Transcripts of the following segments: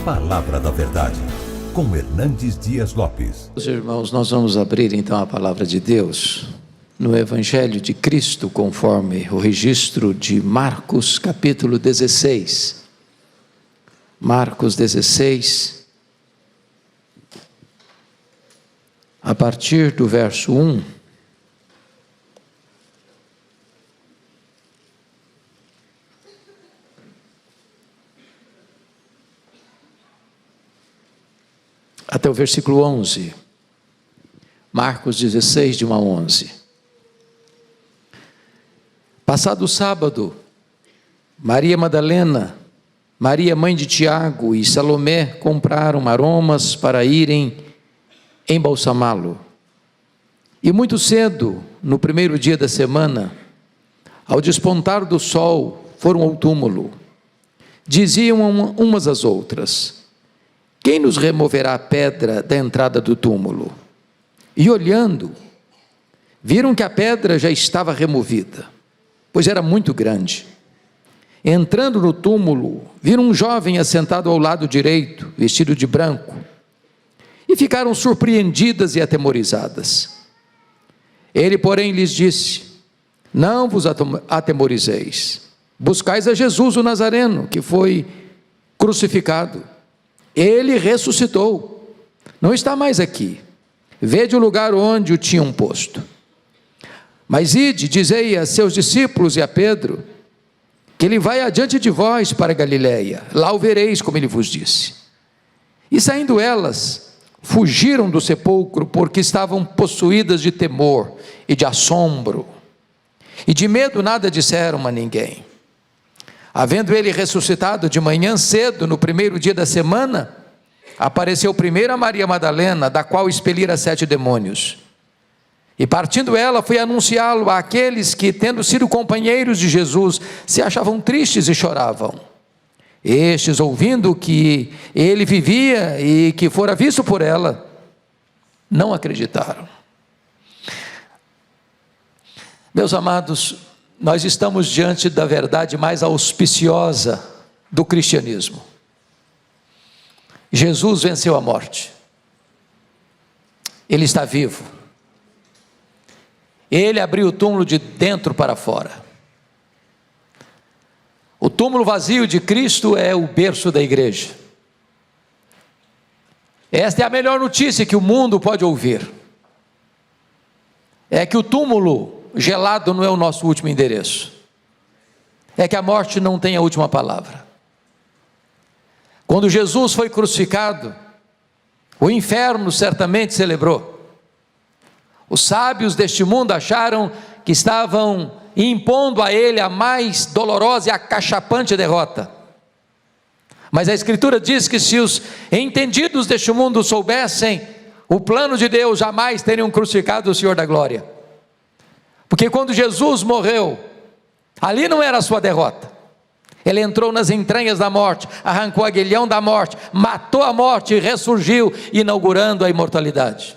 Palavra da Verdade, com Hernandes Dias Lopes. Meus irmãos, nós vamos abrir então a Palavra de Deus no Evangelho de Cristo, conforme o registro de Marcos, capítulo 16. Marcos 16, a partir do verso 1. Até o versículo 11, Marcos 16, de 1 a 11. Passado o sábado, Maria Madalena, Maria mãe de Tiago e Salomé compraram aromas para irem embalsamá-lo. E muito cedo, no primeiro dia da semana, ao despontar do sol, foram ao túmulo. Diziam umas às outras: quem nos removerá a pedra da entrada do túmulo? E olhando, viram que a pedra já estava removida, pois era muito grande. Entrando no túmulo, viram um jovem assentado ao lado direito, vestido de branco, e ficaram surpreendidas e atemorizadas. Ele, porém, lhes disse: não vos atemorizeis, buscais a Jesus o Nazareno, que foi crucificado. Ele ressuscitou, não está mais aqui. Vede o lugar onde o tinham posto. Mas ide, dizei a seus discípulos e a Pedro, que ele vai adiante de vós para Galiléia, lá o vereis, como ele vos disse. E saindo elas, fugiram do sepulcro, porque estavam possuídas de temor e de assombro, e de medo nada disseram a ninguém. Havendo ele ressuscitado de manhã cedo, no primeiro dia da semana, apareceu primeiro a Maria Madalena, da qual expelira 7 demônios. E partindo ela, foi anunciá-lo àqueles que, tendo sido companheiros de Jesus, se achavam tristes e choravam. Estes, ouvindo que ele vivia e que fora visto por ela, não acreditaram. Meus amados, nós estamos diante da verdade mais auspiciosa do cristianismo. Jesus venceu a morte. Ele está vivo. Ele abriu o túmulo de dentro para fora. O túmulo vazio de Cristo é o berço da igreja. Esta é a melhor notícia que o mundo pode ouvir. É que o túmulo gelado não é o nosso último endereço. É que a morte não tem a última palavra. Quando Jesus foi crucificado, o inferno certamente celebrou. Os sábios deste mundo acharam que estavam impondo a ele a mais dolorosa e acachapante derrota. Mas a Escritura diz que se os entendidos deste mundo soubessem o plano de Deus, jamais teriam crucificado o Senhor da glória. Porque quando Jesus morreu, ali não era a sua derrota. Ele entrou nas entranhas da morte, arrancou o aguilhão da morte, matou a morte e ressurgiu, inaugurando a imortalidade.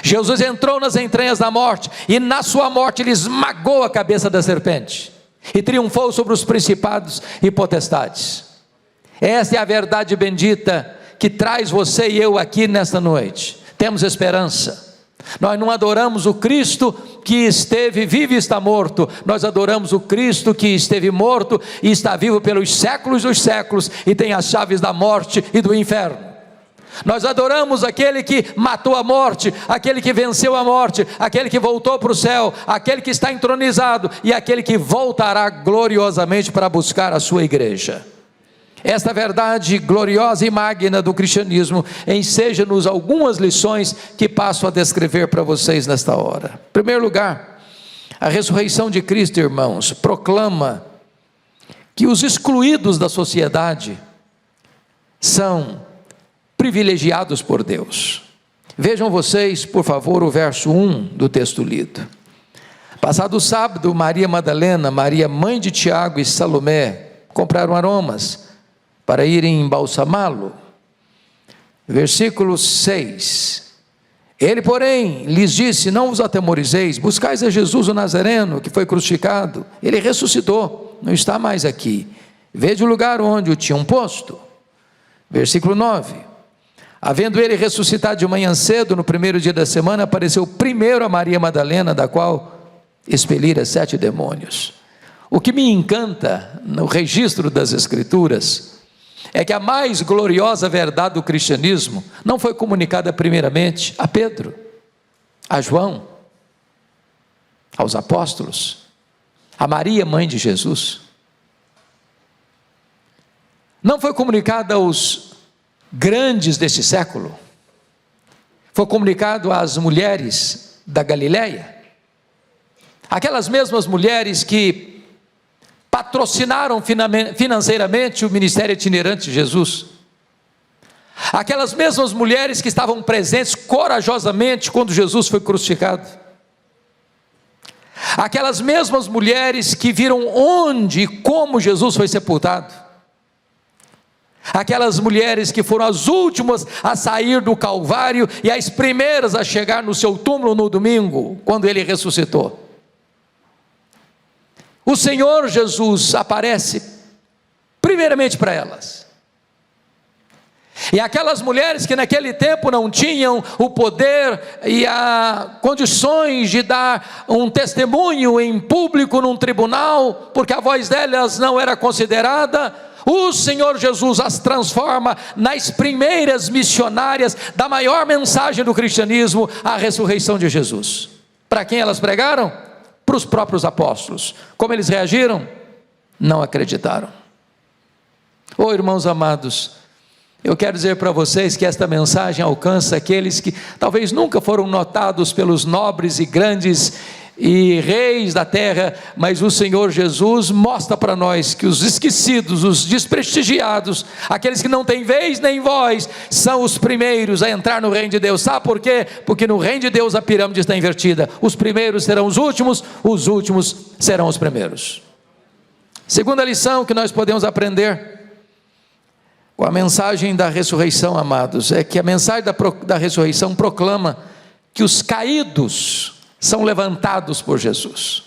Jesus entrou nas entranhas da morte, e na sua morte ele esmagou a cabeça da serpente, e triunfou sobre os principados e potestades. Esta é a verdade bendita que traz você e eu aqui nesta noite. Temos esperança. Nós não adoramos o Cristo que esteve vivo e está morto, nós adoramos o Cristo que esteve morto e está vivo pelos séculos dos séculos, e tem as chaves da morte e do inferno. Nós adoramos aquele que matou a morte, aquele que venceu a morte, aquele que voltou para o céu, aquele que está entronizado, e aquele que voltará gloriosamente para buscar a sua igreja. Esta verdade gloriosa e magna do cristianismo enseja-nos algumas lições que passo a descrever para vocês nesta hora. Em primeiro lugar, a ressurreição de Cristo, irmãos, proclama que os excluídos da sociedade são privilegiados por Deus. Vejam vocês, por favor, o verso 1 do texto lido. Passado o sábado, Maria Madalena, Maria mãe de Tiago e Salomé compraram aromas para irem embalsamá-lo. Versículo 6. Ele, porém, lhes disse: não vos atemorizeis, buscais a Jesus o Nazareno, que foi crucificado. Ele ressuscitou, não está mais aqui. Vede o lugar onde o tinham posto. Versículo 9: havendo ele ressuscitado de manhã cedo, no primeiro dia da semana, apareceu primeiro a Maria Madalena, da qual expelira 7 demônios. O que me encanta no registro das Escrituras é que a mais gloriosa verdade do cristianismo não foi comunicada primeiramente a Pedro, a João, aos apóstolos, a Maria, mãe de Jesus. Não foi comunicada aos grandes deste século. Foi comunicado às mulheres da Galileia, aquelas mesmas mulheres que patrocinaram financeiramente o ministério itinerante de Jesus, aquelas mesmas mulheres que estavam presentes corajosamente quando Jesus foi crucificado, aquelas mesmas mulheres que viram onde e como Jesus foi sepultado, aquelas mulheres que foram as últimas a sair do Calvário e as primeiras a chegar no seu túmulo no domingo, quando ele ressuscitou. O Senhor Jesus aparece primeiramente para elas. E aquelas mulheres que naquele tempo não tinham o poder e as condições de dar um testemunho em público num tribunal, porque a voz delas não era considerada, o Senhor Jesus as transforma nas primeiras missionárias da maior mensagem do cristianismo, a ressurreição de Jesus. Para quem elas pregaram? Para os próprios apóstolos. Como eles reagiram? Não acreditaram. Oh, irmãos amados, eu quero dizer para vocês que esta mensagem alcança aqueles que talvez nunca foram notados pelos nobres e grandes e reis da terra, mas o Senhor Jesus mostra para nós que os esquecidos, os desprestigiados, aqueles que não têm vez nem voz, são os primeiros a entrar no reino de Deus. Sabe por quê? Porque no reino de Deus a pirâmide está invertida, os primeiros serão os últimos serão os primeiros. Segunda lição que nós podemos aprender com a mensagem da ressurreição, amados, é que a mensagem da ressurreição proclama que os caídos são levantados por Jesus.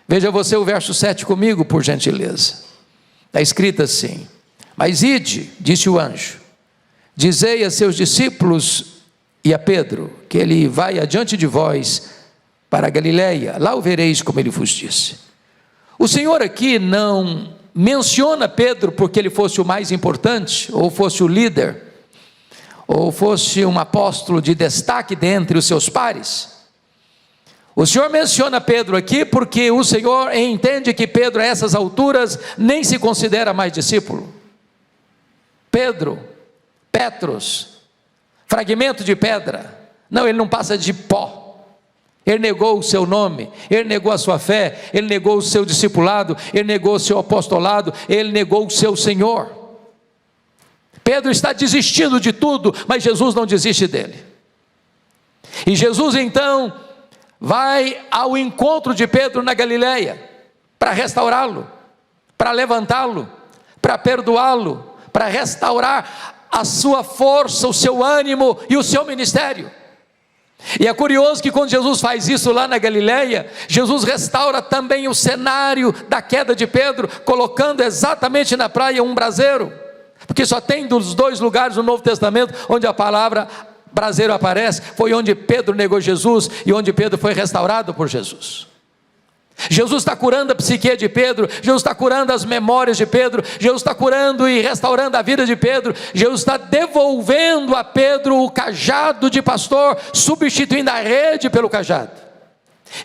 Veja você o verso 7 comigo, por gentileza. Está escrito assim: mas ide, disse o anjo, dizei a seus discípulos e a Pedro, que ele vai adiante de vós para a Galileia, lá o vereis como ele vos disse. O Senhor aqui não menciona Pedro porque ele fosse o mais importante, ou fosse o líder, ou fosse um apóstolo de destaque dentre os seus pares. O Senhor menciona Pedro aqui porque o Senhor entende que Pedro a essas alturas nem se considera mais discípulo. Pedro, Petros, fragmento de pedra, não, ele não passa de pó. Ele negou o seu nome, ele negou a sua fé, ele negou o seu discipulado, ele negou o seu apostolado, ele negou o seu Senhor. Pedro está desistindo de tudo, mas Jesus não desiste dele. E Jesus então vai ao encontro de Pedro na Galileia, para restaurá-lo, para levantá-lo, para perdoá-lo, para restaurar a sua força, o seu ânimo e o seu ministério. E é curioso que quando Jesus faz isso lá na Galileia, Jesus restaura também o cenário da queda de Pedro, colocando exatamente na praia um braseiro, porque só tem dos 2 lugares no Novo Testamento onde a palavra braseiro aparece, foi onde Pedro negou Jesus e onde Pedro foi restaurado por Jesus. Jesus está curando a psique de Pedro, Jesus está curando as memórias de Pedro, Jesus está curando e restaurando a vida de Pedro, Jesus está devolvendo a Pedro o cajado de pastor, substituindo a rede pelo cajado.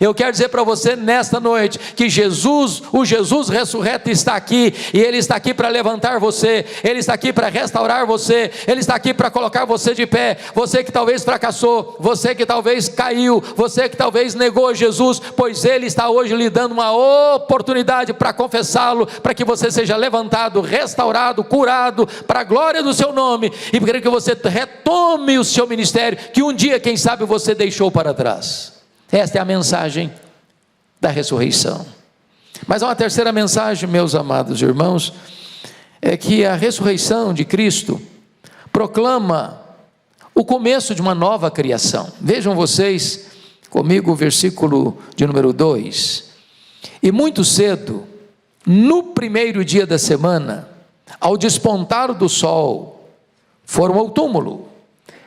Eu quero dizer para você nesta noite, que Jesus, o Jesus ressurreto está aqui, e Ele está aqui para levantar você, Ele está aqui para restaurar você, Ele está aqui para colocar você de pé, você que talvez fracassou, você que talvez caiu, você que talvez negou Jesus, pois Ele está hoje lhe dando uma oportunidade para confessá-lo, para que você seja levantado, restaurado, curado, para a glória do seu nome, e para que você retome o seu ministério, que um dia, quem sabe, você deixou para trás. Esta é a mensagem da ressurreição. Mas há uma terceira mensagem, meus amados irmãos, é que a ressurreição de Cristo proclama o começo de uma nova criação. Vejam vocês comigo o versículo de número 2. E muito cedo, no primeiro dia da semana, ao despontar do sol, foram ao túmulo.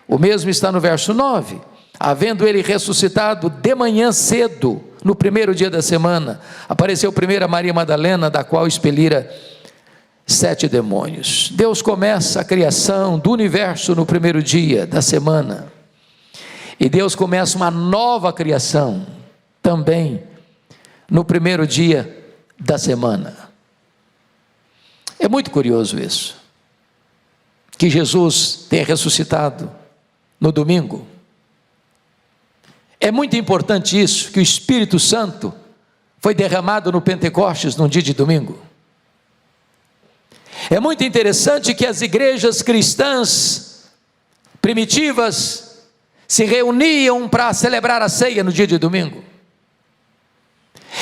O mesmo está no verso 9. Havendo ele ressuscitado de manhã cedo, no primeiro dia da semana, apareceu primeiro a Maria Madalena, da qual expelira 7 demônios. Deus começa a criação do universo no primeiro dia da semana. E Deus começa uma nova criação também no primeiro dia da semana. É muito curioso isso, que Jesus tenha ressuscitado no domingo. É muito importante isso, que o Espírito Santo foi derramado no Pentecostes num dia de domingo. É muito interessante que as igrejas cristãs primitivas se reuniam para celebrar a ceia no dia de domingo.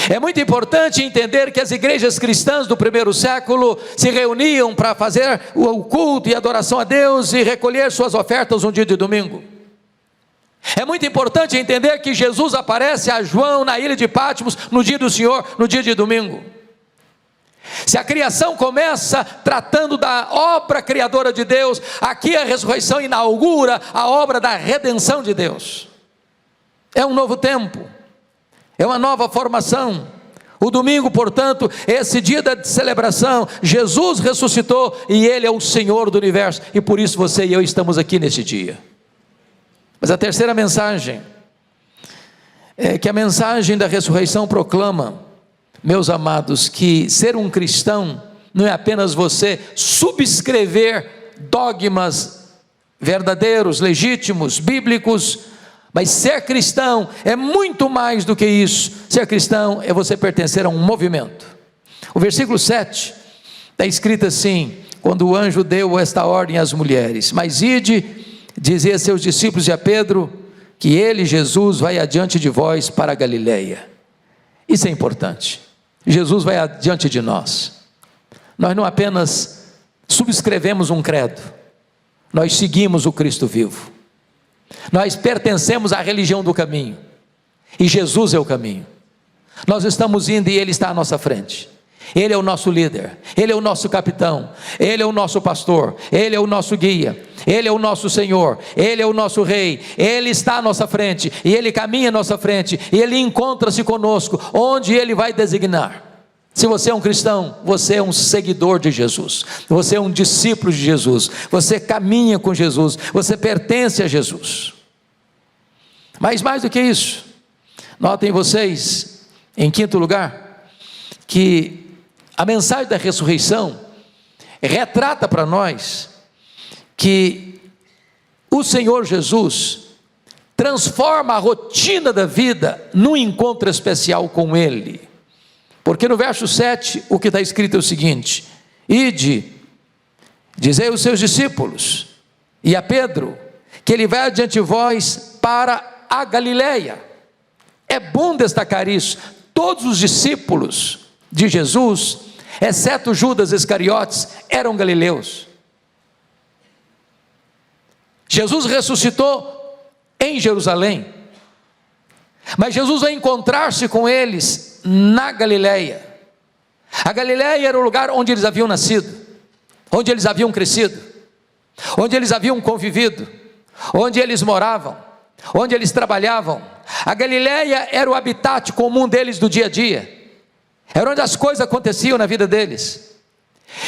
É muito importante entender que as igrejas cristãs do primeiro século se reuniam para fazer o culto e adoração a Deus e recolher suas ofertas no dia de domingo. É muito importante entender que Jesus aparece a João na ilha de Patmos no dia do Senhor, no dia de domingo. Se a criação começa tratando da obra criadora de Deus, aqui a ressurreição inaugura a obra da redenção de Deus. É um novo tempo, é uma nova formação. O domingo, portanto, esse dia da celebração, Jesus ressuscitou e Ele é o Senhor do universo, e por isso você e eu estamos aqui neste dia. Mas a terceira mensagem é que a mensagem da ressurreição proclama, meus amados, que ser um cristão não é apenas você subscrever dogmas verdadeiros, legítimos, bíblicos, mas ser cristão é muito mais do que isso. Ser cristão é você pertencer a um movimento. O versículo 7 está escrito assim: quando o anjo deu esta ordem às mulheres: mas ide, dizia a seus discípulos e a Pedro, que ele, Jesus, vai adiante de vós para a Galileia. Isso é importante. Jesus vai adiante de nós. Nós não apenas subscrevemos um credo, nós seguimos o Cristo vivo. Nós pertencemos à religião do caminho, e Jesus é o caminho. Nós estamos indo e Ele está à nossa frente. Ele é o nosso líder, Ele é o nosso capitão, Ele é o nosso pastor, Ele é o nosso guia, Ele é o nosso Senhor, Ele é o nosso Rei. Ele está à nossa frente, e Ele caminha à nossa frente, e Ele encontra-se conosco, onde Ele vai designar. Se você é um cristão, você é um seguidor de Jesus, você é um discípulo de Jesus, você caminha com Jesus, você pertence a Jesus. Mas mais do que isso, notem vocês, em quinto lugar, que a mensagem da ressurreição retrata para nós que o Senhor Jesus transforma a rotina da vida num encontro especial com Ele. Porque no verso 7 o que está escrito é o seguinte: ide, dizei aos seus discípulos e a Pedro, que ele vai adiante de vós para a Galileia. É bom destacar isso. Todos os discípulos de Jesus, exceto Judas Iscariotes, eram galileus. Jesus ressuscitou em Jerusalém, mas Jesus vai encontrar-se com eles na Galileia. A Galileia era o lugar onde eles haviam nascido, onde eles haviam crescido, onde eles haviam convivido, onde eles moravam, onde eles trabalhavam. A Galileia era o habitat comum deles do dia a dia, era onde as coisas aconteciam na vida deles.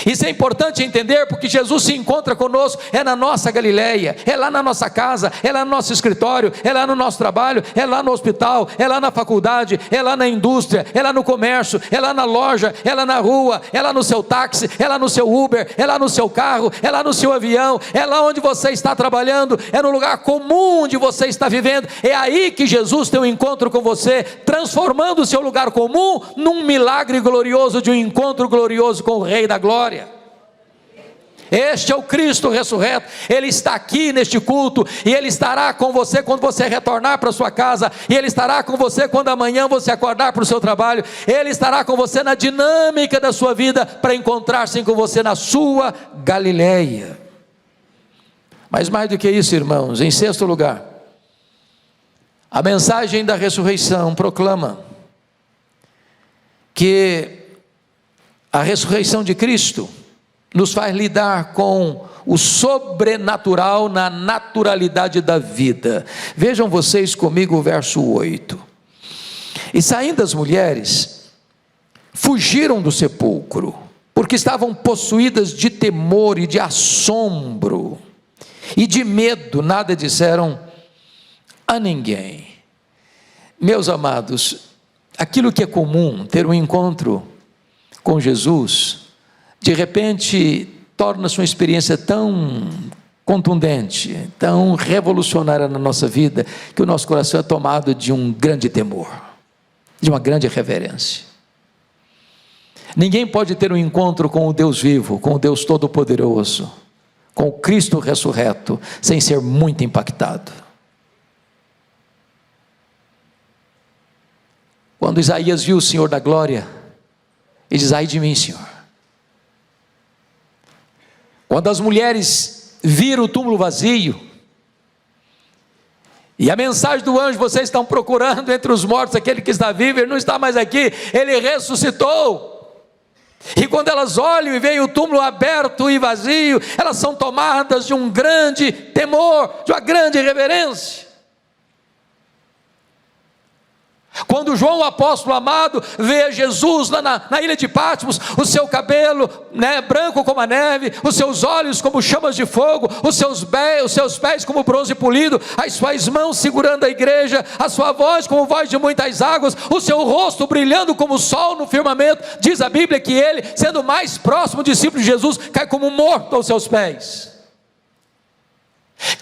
Isso é importante entender, porque Jesus se encontra conosco, é na nossa Galileia, é lá na nossa casa, é lá no nosso escritório, é lá no nosso trabalho, é lá no hospital, é lá na faculdade, é lá na indústria, é lá no comércio, é lá na loja, é lá na rua, é lá no seu táxi, é lá no seu Uber, é lá no seu carro, é lá no seu avião, é lá onde você está trabalhando, é no lugar comum onde você está vivendo. É aí que Jesus tem um encontro com você, transformando o seu lugar comum num milagre glorioso de um encontro glorioso com o Rei da Glória. Este é o Cristo ressurreto. Ele está aqui neste culto, e Ele estará com você quando você retornar para sua casa, e Ele estará com você quando amanhã você acordar para o seu trabalho. Ele estará com você na dinâmica da sua vida, para encontrar-se com você na sua Galileia. Mas mais do que isso, irmãos, em sexto lugar, a mensagem da ressurreição proclama que a ressurreição de Cristo nos faz lidar com o sobrenatural na naturalidade da vida. Vejam vocês comigo o verso 8. E saindo as mulheres, fugiram do sepulcro, porque estavam possuídas de temor e de assombro, e de medo, nada disseram a ninguém. Meus amados, aquilo que é comum, ter um encontro com Jesus, de repente torna-se uma experiência tão contundente, tão revolucionária na nossa vida, que o nosso coração é tomado de um grande temor, de uma grande reverência. Ninguém pode ter um encontro com o Deus vivo, com o Deus Todo-Poderoso, com o Cristo ressurreto, sem ser muito impactado. Quando Isaías viu o Senhor da glória, ele diz: ai de mim, Senhor. Quando as mulheres viram o túmulo vazio, e a mensagem do anjo: vocês estão procurando entre os mortos aquele que está vivo, ele não está mais aqui, ele ressuscitou. E quando elas olham e veem o túmulo aberto e vazio, elas são tomadas de um grande temor, de uma grande reverência. Quando João, o apóstolo amado, vê Jesus lá na ilha de Patmos, o seu cabelo branco como a neve, os seus olhos como chamas de fogo, os seus pés como bronze polido, as suas mãos segurando a igreja, a sua voz como voz de muitas águas, o seu rosto brilhando como o sol no firmamento, diz a Bíblia que ele, sendo mais próximo discípulo de Jesus, cai como morto aos seus pés.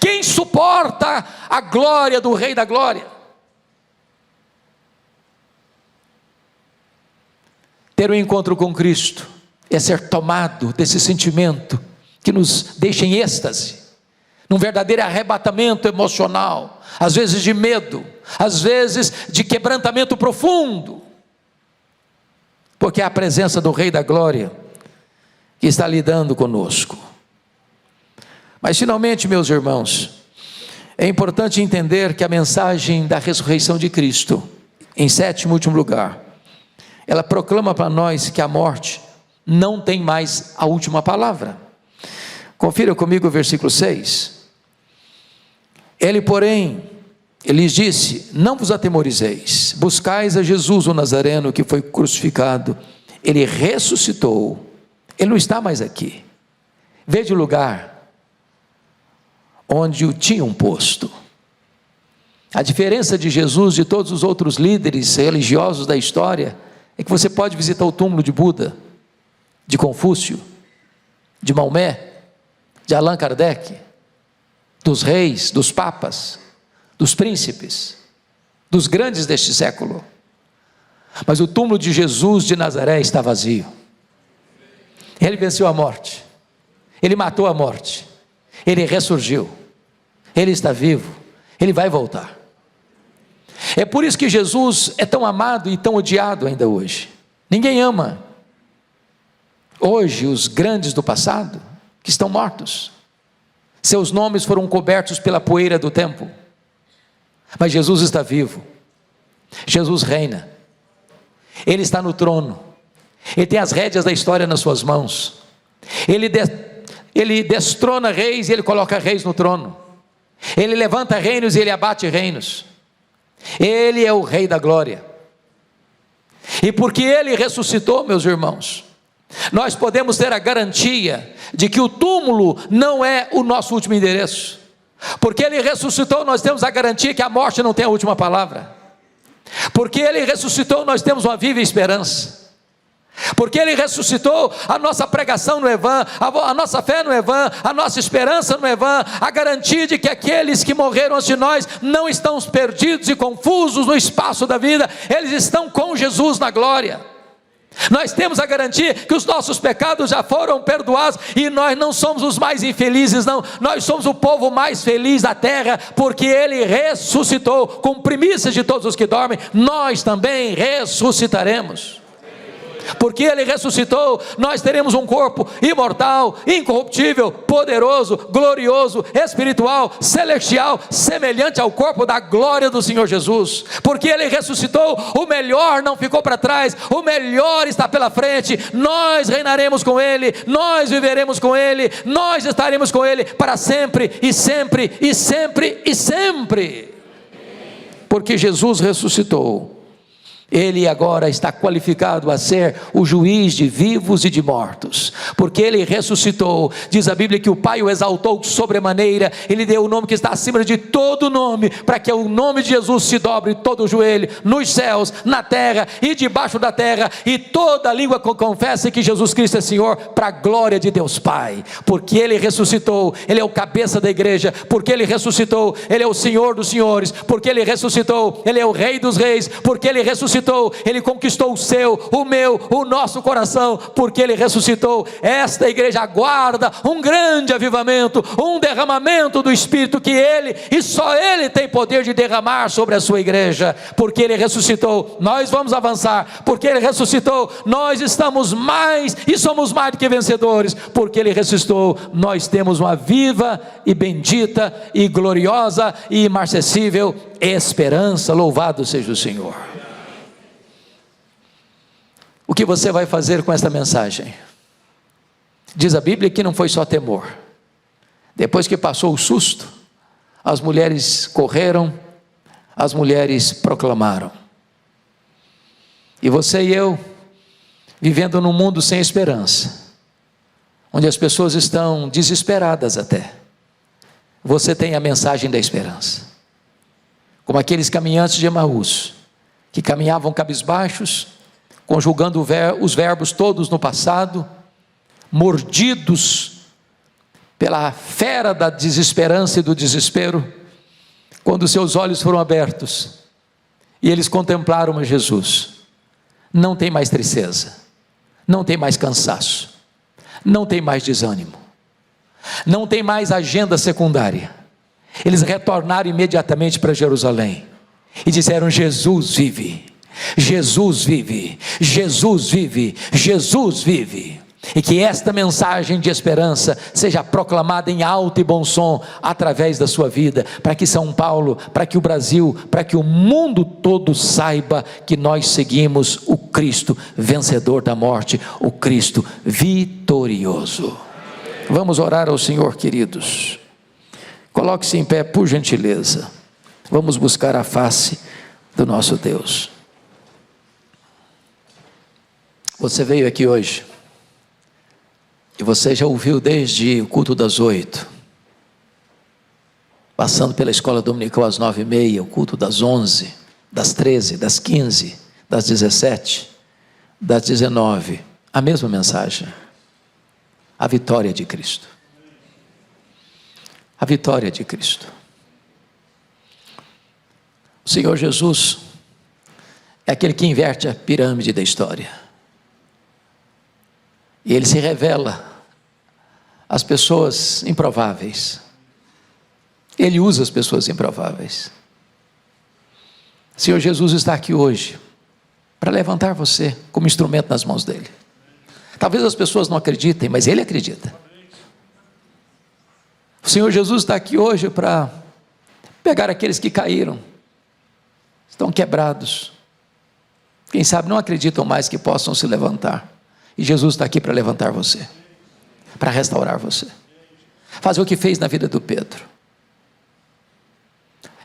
Quem suporta a glória do Rei da Glória? Ter um encontro com Cristo é ser tomado desse sentimento que nos deixa em êxtase, num verdadeiro arrebatamento emocional, às vezes de medo, às vezes de quebrantamento profundo, porque é a presença do Rei da Glória que está lidando conosco. Mas finalmente, meus irmãos, é importante entender que a mensagem da ressurreição de Cristo, em sétimo e último lugar, ela proclama para nós que a morte não tem mais a última palavra. Confira comigo o versículo 6. Ele, porém, ele lhes disse: não vos atemorizeis, buscais a Jesus o Nazareno, que foi crucificado. Ele ressuscitou, ele não está mais aqui. Veja o lugar onde o tinham posto. A diferença de Jesus de todos os outros líderes religiosos da história é que você pode visitar o túmulo de Buda, de Confúcio, de Maomé, de Allan Kardec, dos reis, dos papas, dos príncipes, dos grandes deste século. Mas o túmulo de Jesus de Nazaré está vazio. Ele venceu a morte, ele matou a morte, ele ressurgiu, ele está vivo, ele vai voltar. É por isso que Jesus é tão amado e tão odiado ainda hoje. Ninguém ama hoje os grandes do passado, que estão mortos. Seus nomes foram cobertos pela poeira do tempo. Mas Jesus está vivo. Jesus reina. Ele está no trono. Ele tem as rédeas da história nas suas mãos. Ele destrona reis e ele coloca reis no trono. Ele levanta reinos e ele abate reinos. Ele é o Rei da Glória. E porque ele ressuscitou, meus irmãos, nós podemos ter a garantia de que o túmulo não é o nosso último endereço. Porque ele ressuscitou, nós temos a garantia que a morte não tem a última palavra. Porque ele ressuscitou, nós temos uma viva esperança. Porque ele ressuscitou, a nossa pregação não é vã, a nossa fé não é vã, a nossa esperança não é vã, a garantia de que aqueles que morreram antes de nós não estão perdidos e confusos no espaço da vida, eles estão com Jesus na glória. Nós temos a garantia que os nossos pecados já foram perdoados, e nós não somos os mais infelizes, não, nós somos o povo mais feliz da terra, porque ele ressuscitou. Com primícias de todos os que dormem, nós também ressuscitaremos. Porque Ele ressuscitou, nós teremos um corpo imortal, incorruptível, poderoso, glorioso, espiritual, celestial, semelhante ao corpo da glória do Senhor Jesus. Porque Ele ressuscitou, o melhor não ficou para trás, o melhor está pela frente. Nós reinaremos com Ele, nós viveremos com Ele, nós estaremos com Ele para sempre e sempre e sempre e sempre. Porque Jesus ressuscitou, Ele agora está qualificado a ser o juiz de vivos e de mortos, porque Ele ressuscitou. Diz a Bíblia que o Pai o exaltou sobremaneira, Ele deu o nome que está acima de todo nome, para que o nome de Jesus se dobre todo o joelho, nos céus, na terra e debaixo da terra, e toda língua confesse que Jesus Cristo é Senhor, para a glória de Deus Pai. Porque Ele ressuscitou, Ele é o cabeça da igreja. Porque Ele ressuscitou, Ele é o Senhor dos senhores. Porque Ele ressuscitou, Ele é o Rei dos reis. Porque Ele ressuscitou, Ele conquistou o seu, o meu, o nosso coração. Porque Ele ressuscitou, esta igreja aguarda um grande avivamento, um derramamento do Espírito que Ele, e só Ele tem poder de derramar sobre a sua igreja. Porque Ele ressuscitou, nós vamos avançar. Porque Ele ressuscitou, nós estamos mais e somos mais do que vencedores. Porque Ele ressuscitou, nós temos uma viva e bendita e gloriosa e imarcessível esperança. Louvado seja o Senhor. O que você vai fazer com esta mensagem? Diz a Bíblia que não foi só temor. Depois que passou o susto, as mulheres correram, as mulheres proclamaram. E você e eu, vivendo num mundo sem esperança, onde as pessoas estão desesperadas até, você tem a mensagem da esperança. Como aqueles caminhantes de Emaús, que caminhavam cabisbaixos, conjugando os verbos todos no passado, mordidos pela fera da desesperança e do desespero, quando seus olhos foram abertos, e eles contemplaram a Jesus. Não tem mais tristeza, não tem mais cansaço, não tem mais desânimo, não tem mais agenda secundária. Eles retornaram imediatamente para Jerusalém, e disseram: Jesus vive, Jesus vive, Jesus vive, Jesus vive. E que esta mensagem de esperança seja proclamada em alto e bom som através da sua vida, para que São Paulo, para que o Brasil, para que o mundo todo saiba que nós seguimos o Cristo vencedor da morte, o Cristo vitorioso. Vamos orar ao Senhor, queridos. Coloque-se em pé, por gentileza. Vamos buscar a face do nosso Deus. Você veio aqui hoje, e você já ouviu desde o culto das 8, passando pela escola dominical às 9h30, o culto das 11, das 13, das 15, das 17, das 19, a mesma mensagem: a vitória de Cristo. A vitória de Cristo. O Senhor Jesus é aquele que inverte a pirâmide da história. E Ele se revela às pessoas improváveis. Ele usa as pessoas improváveis. O Senhor Jesus está aqui hoje para levantar você como instrumento nas mãos dEle. Talvez as pessoas não acreditem, mas Ele acredita. O Senhor Jesus está aqui hoje para pegar aqueles que caíram, estão quebrados, quem sabe não acreditam mais que possam se levantar. E Jesus está aqui para levantar você, para restaurar você, fazer o que fez na vida do Pedro,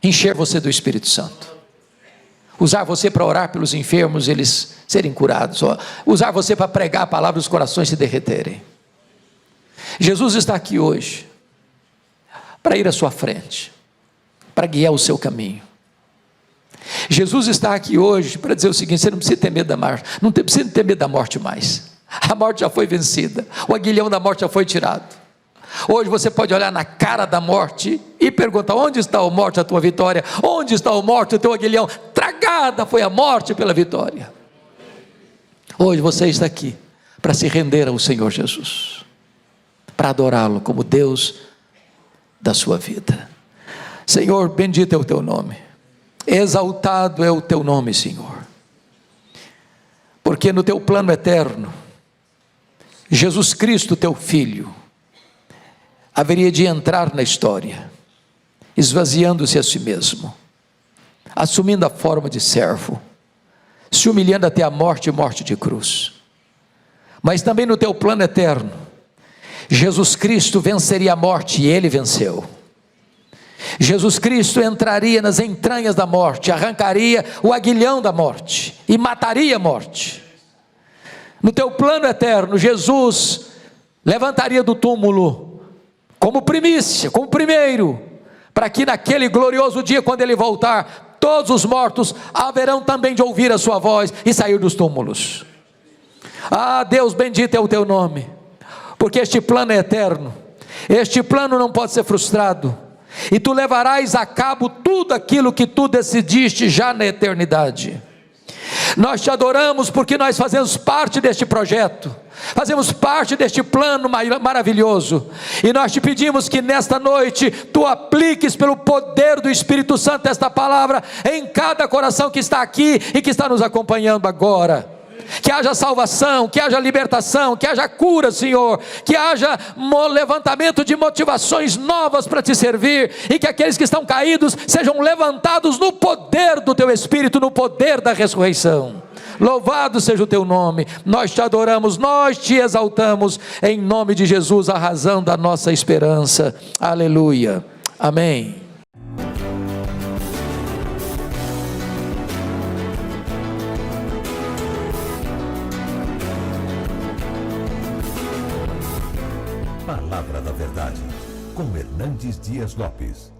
encher você do Espírito Santo, usar você para orar pelos enfermos, eles serem curados, usar você para pregar a palavra e os corações se derreterem. Jesus está aqui hoje para ir à sua frente, para guiar o seu caminho. Jesus está aqui hoje para dizer o seguinte: você não precisa ter medo da morte, não precisa ter medo da morte mais. A morte já foi vencida, o aguilhão da morte já foi tirado. Hoje você pode olhar na cara da morte e perguntar: onde está a morte, a tua vitória? Onde está a morte, o teu aguilhão? Tragada foi a morte pela vitória. Hoje você está aqui para se render ao Senhor Jesus, para adorá-lo como Deus da sua vida. Senhor, bendito é o teu nome, exaltado é o teu nome, Senhor, porque Porque no teu plano eterno, Jesus Cristo, teu Filho, haveria de entrar na história, esvaziando-se a si mesmo, assumindo a forma de servo, se humilhando até a morte e morte de cruz. Mas também no teu plano eterno, Jesus Cristo venceria a morte e ele venceu. Jesus Cristo entraria nas entranhas da morte, arrancaria o aguilhão da morte e mataria a morte. No teu plano eterno, Jesus levantaria do túmulo como primícia, como primeiro, para que naquele glorioso dia, quando ele voltar, todos os mortos haverão também de ouvir a sua voz e sair dos túmulos. Ah, Deus, bendito é o teu nome, porque este plano é eterno, este plano não pode ser frustrado, e tu levarás a cabo tudo aquilo que tu decidiste já na eternidade. Nós te adoramos porque nós fazemos parte deste projeto, fazemos parte deste plano maravilhoso, e nós te pedimos que nesta noite tu apliques pelo poder do Espírito Santo esta palavra em cada coração que está aqui e que está nos acompanhando agora. Que haja salvação, que haja libertação, que haja cura, Senhor, que haja levantamento de motivações novas para te servir, e que aqueles que estão caídos sejam levantados no poder do teu Espírito, no poder da ressurreição. Louvado seja o teu nome, nós te adoramos, nós te exaltamos, em nome de Jesus, a razão da nossa esperança. Aleluia, amém. Palavra da Verdade, com Hernandes Dias Lopes.